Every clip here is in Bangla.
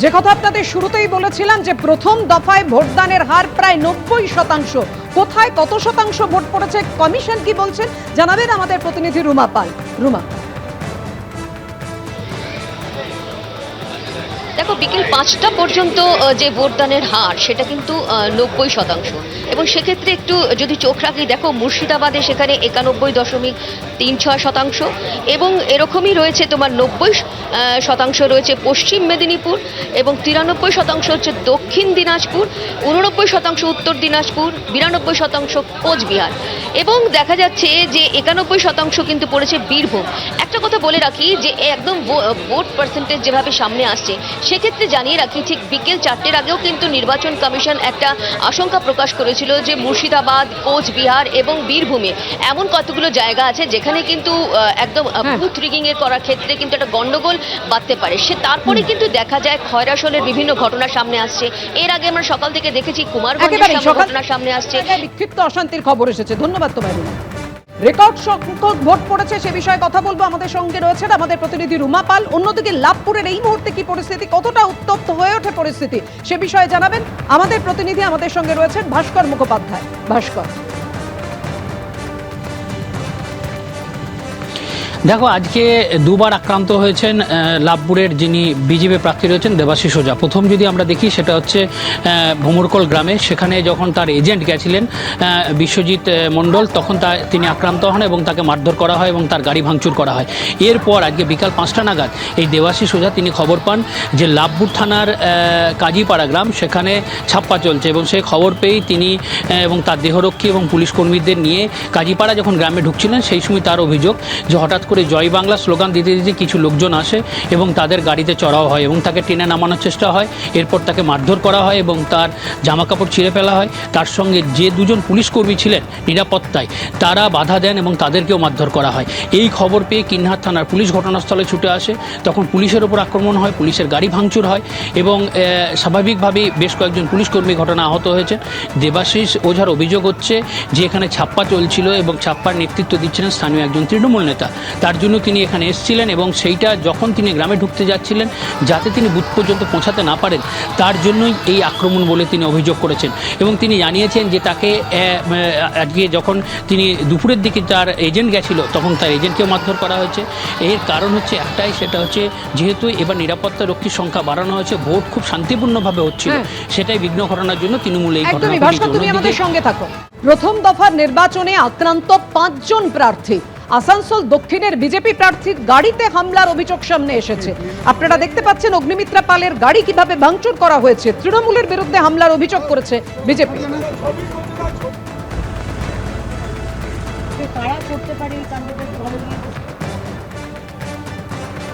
যে কথা আপনাদের শুরুতেই বলেছিলাম যে প্রথম দফায় ভোটদানের হার প্রায় 90%। কোথায় কত শতাংশ ভোট পড়েছে, কমিশন কি বলছেন জানাবেন আমাদের প্রতিনিধি রুমা পাল। রুমা, দেখো, বিকেল ৫টা পর্যন্ত যে ভোটদানের হার সেটা কিন্তু ৯০% এবং সেক্ষেত্রে একটু যদি চোখ রাখি, দেখো মুর্শিদাবাদে সেখানে 91.36% এবং এরকমই রয়েছে তোমার 90% রয়েছে পশ্চিম মেদিনীপুর এবং 93% হচ্ছে দক্ষিণ দিনাজপুর, 89% উত্তর দিনাজপুর, 92% কোচবিহার এবং দেখা যাচ্ছে যে 91% কিন্তু পড়েছে বীরভূম। একটা কথা বলে রাখি যে একদম ভোট পার্সেন্টেজ যেভাবে সামনে আসছে, সেক্ষেত্রে জানিয়ে রাখি ঠিক বিকেল 4টের আগেও কিন্তু নির্বাচন কমিশন একটা আশঙ্কা প্রকাশ করেছিল যে মুর্শিদাবাদ, কোচবিহার এবং বীরভূমে এমন কতগুলো জায়গা আছে যেখানে কিন্তু একদম বুথ রিগিং এর করার ক্ষেত্রে কিন্তু একটা গন্ডগোল বাঁধতে পারে। সে তারপরে কিন্তু দেখা যায় খয়রাসলের বিভিন্ন ঘটনা সামনে আসছে। এর আগে আমরা সকাল থেকে দেখেছি কুমারগঞ্জের ঘটনা সামনে আসছে। বিক্ষিপ্ত অশান্তির খবর এসেছে। ধন্যবাদ তোমায় রুমা। রেকর্ড সংখ্যক ভোট পড়েছে সে বিষয়ে কথা বলবো। আমাদের সঙ্গে রয়েছেন আমাদের প্রতিনিধি রুমা পাল। অন্যদিকে লাভপুরের এই মুহূর্তে কি পরিস্থিতি, কতটা উত্তপ্ত হয়ে ওঠে পরিস্থিতি, সে বিষয়ে জানাবেন আমাদের প্রতিনিধি। আমাদের সঙ্গে রয়েছেন ভাস্কর মুখোপাধ্যায়। ভাস্কর, দেখো, আজকে দুবার আক্রান্ত হয়েছেন লাভপুরের যিনি বিজেপি প্রার্থী রয়েছেন দেবাশিস ওঝা। প্রথম যদি আমরা দেখি সেটা হচ্ছে ভোমরকল গ্রামে, সেখানে যখন তার এজেন্ট গেছিলেন বিশ্বজিৎ মণ্ডল, তখন তিনি আক্রান্ত হন এবং তাকে মারধর করা হয় এবং তার গাড়ি ভাঙচুর করা হয়। এরপর আজকে বিকাল 5টা নাগাদ এই দেবাশিস ওঝা তিনি খবর পান যে লাভপুর থানার কাজীপাড়া গ্রাম, সেখানে ছাপ্পা চলছে এবং সেই খবর পেয়েই তিনি এবং তার দেহরক্ষী এবং পুলিশ কর্মীদের নিয়ে কাজীপাড়া যখন গ্রামে ঢুকছিলেন, সেই সময় তার অভিযোগ যে হঠাৎ করে জয় বাংলা স্লোগান দিতে দিতে কিছু লোকজন আসে এবং তাদের গাড়িতে চড়াও হয় এবং তাকে টেনে নামানোর চেষ্টা হয়। এরপর তাকে মারধর করা হয় এবং তার জামা কাপড় ছিঁড়ে ফেলা হয়। তার সঙ্গে যে দুজন পুলিশ কর্মী ছিলেন নিরাপত্তায়, তারা বাধা দেন এবং তাদেরকেও মারধর করা হয়। এই খবর পেয়ে কিন্নার থানার পুলিশ ঘটনাস্থলে ছুটে আসে। তখন পুলিশের ওপর আক্রমণ হয়, পুলিশের গাড়ি ভাঙচুর হয় এবং স্বাভাবিকভাবেই বেশ কয়েকজন পুলিশ কর্মী ঘটনা আহত হয়েছে। দেবাশিস ওঝার অভিযোগ হচ্ছে যে এখানে ছাপ্পা চলছিল এবং ছাপ্পার নেতৃত্ব দিচ্ছিলেন স্থানীয় একজন তৃণমূল নেতা। তার জন্য তিনি এখানে এসেছিলেন এবং সেইটা যখন তিনি গ্রামে ঢুকতে যাচ্ছিলেন, যাতে তিনি বুথ পর্যন্ত পৌঁছাতে না পারেন, তার জন্যই এই আক্রমণ বলে তিনি অভিযোগ করেছেন। এবং তিনি জানিয়েছেন যে তাকে আজকে যখন তিনি দুপুরের দিকে তার এজেন্ট গেছিল, তখন তার এজেন্টকেও মারধর করা হয়েছে। এর কারণ হচ্ছে একটাই, সেটা হচ্ছে যেহেতু এবার নিরাপত্তা রক্ষীর সংখ্যা বাড়ানো হয়েছে, ভোট খুব শান্তিপূর্ণভাবে হচ্ছিল, সেটাই বিঘ্ন ঘটানোর জন্য তৃণমূল এই ঘটনা। তুমি আমাদের সঙ্গে থাকো। প্রথম দফার নির্বাচনে আক্রান্ত 5 জন প্রার্থী। আসানসোল দক্ষিণের বিজেপি প্রার্থীর গাড়িতে হামলার অভিযোগ সামনে এসেছে। আপনারা দেখতে পাচ্ছেন অগ্নিমিত্রা পালের গাড়ি কিভাবে ভাঙচুর করা হয়েছে। তৃণমূলের বিরুদ্ধে হামলার অভিযোগ করেছে বিজেপি।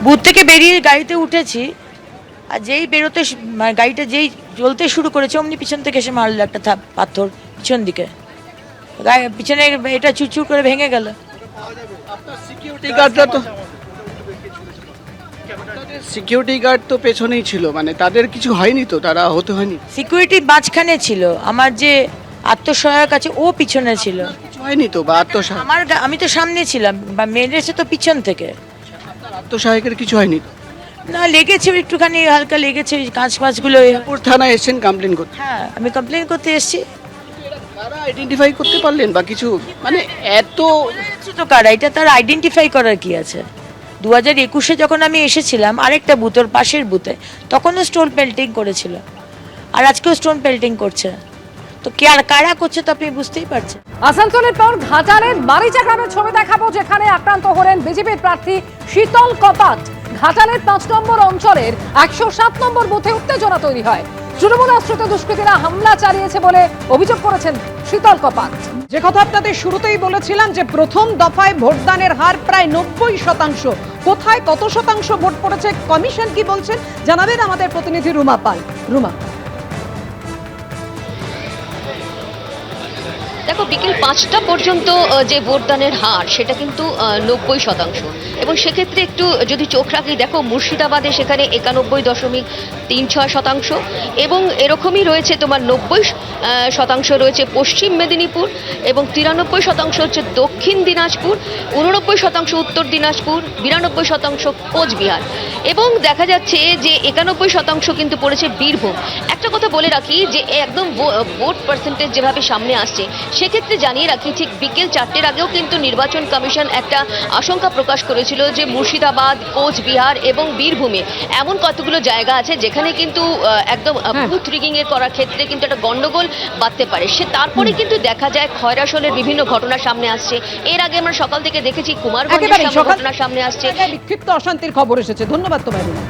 বুথ থেকে বেরিয়ে গাড়িতে উঠেছি, আর যেই বেরোতে গাড়িটা যেই জ্বলতে শুরু করেছে, অমনি পিছন থেকে এসে মারলো একটা পাথর পিছন দিকে, পিছনে এটা চুরচুর করে ভেঙে গেল। সিকিউরিটি গার্ড তো পেছনেই ছিল, মানে তাদের কিছু হয়নি তো, তারা হতে হয়নি। সিকিউরিটি মাঝখানে ছিল, আমার যে আত্মসহায়ক আছে ও পিছনে ছিল। কিছু হয়নি তো, বা আত্মসহায়ক? আমি তো সামনে ছিলাম, বা মেরেছে তো পিছন থেকে। আত্মসহায়কের কিছু হয়নি তো? না, লেগেছে একটুখানি, হালকা লেগেছে কাঁচ ফাঁচগুলো। থানায় এসেছেন কমপ্লেন করতে? হ্যাঁ, আমি কমপ্লেন করতে এসেছি। কারা আইডেন্টিফাই করতে পারলেন বা কিছু, মানে এত তো কারা, এটা তার আইডেন্টিফাই করার কি আছে? 2021-এ যখন আমি এসেছিলাম আরেকটা বুথের পাশের বুথে, তখনও স্টোন পেল্টিং করেছিল, আর আজকেও স্টোন পেল্টিং করছে। তো কারা করছে তো আপনি বুঝতেই পারছেন। আসানসোলের পর ঘাটালের মারিচা গ্রামের ছবি দেখাবো, যেখানে আক্রান্ত হলেন বিজেপির প্রার্থী শীতল কপাট। ঘাটালের 5 নম্বর অঞ্চলের 107 নম্বর বুথে উত্তেজনা তৈরি হয়। তৃণমূল আশ্রিত দুষ্কৃতীরা হামলা চালিয়েছে বলে অভিযোগ করেছেন শীতল কপাট। যে কথা আপনাদের শুরুতেই বলেছিলাম যে প্রথম দফায় ভোটদানের হার প্রায় 90%। কোথায় কত শতাংশ ভোট পড়েছে, কমিশন কি বলছেন জানাবেন আমাদের প্রতিনিধি রুমা পাল। রুমা, দেখো, বিকেল 5টা পর্যন্ত যে ভোটদানের হার সেটা কিন্তু 90% এবং সেক্ষেত্রে একটু যদি চোখ রাখি, দেখো মুর্শিদাবাদে সেখানে 91.36% এবং এরকমই রয়েছে তোমার 90% রয়েছে পশ্চিম মেদিনীপুর এবং 93% হচ্ছে দক্ষিণ দিনাজপুর, 89% উত্তর দিনাজপুর, 92% কোচবিহার এবং দেখা যাচ্ছে যে 91% কিন্তু পড়েছে বীরভূম। একটা কথা বলে রাখি যে একদম ভোট পার্সেন্টেজ যেভাবে সামনে আসছে, সেক্ষেত্রে জানিয়ে রাখি ঠিক বিকেল 4টের আগেও কিন্তু নির্বাচন কমিশন একটা আশঙ্কা প্রকাশ করেছিল যে মুর্শিদাবাদ, কোচবিহার এবং বীরভূমে এমন কতগুলো জায়গা আছে যেখানে কিন্তু একদম বুথ রিগিং এর করার ক্ষেত্রে কিন্তু একটা গন্ডগোল বাঁধতে পারে। সে তারপরে কিন্তু দেখা যায় খয়রাসনের বিভিন্ন ঘটনা সামনে আসছে। এর আগে আমরা সকাল থেকে দেখেছি কুমারগঞ্জের একেবারেই সামনে সকাল ঘটনা সামনে আসছে। বিক্ষিপ্ত অশান্তির খবর এসেছে। ধন্যবাদ তোমায় রুমা।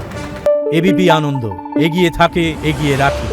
এবিপি আনন্দ, এগিয়ে থাকে, এগিয়ে রাখে।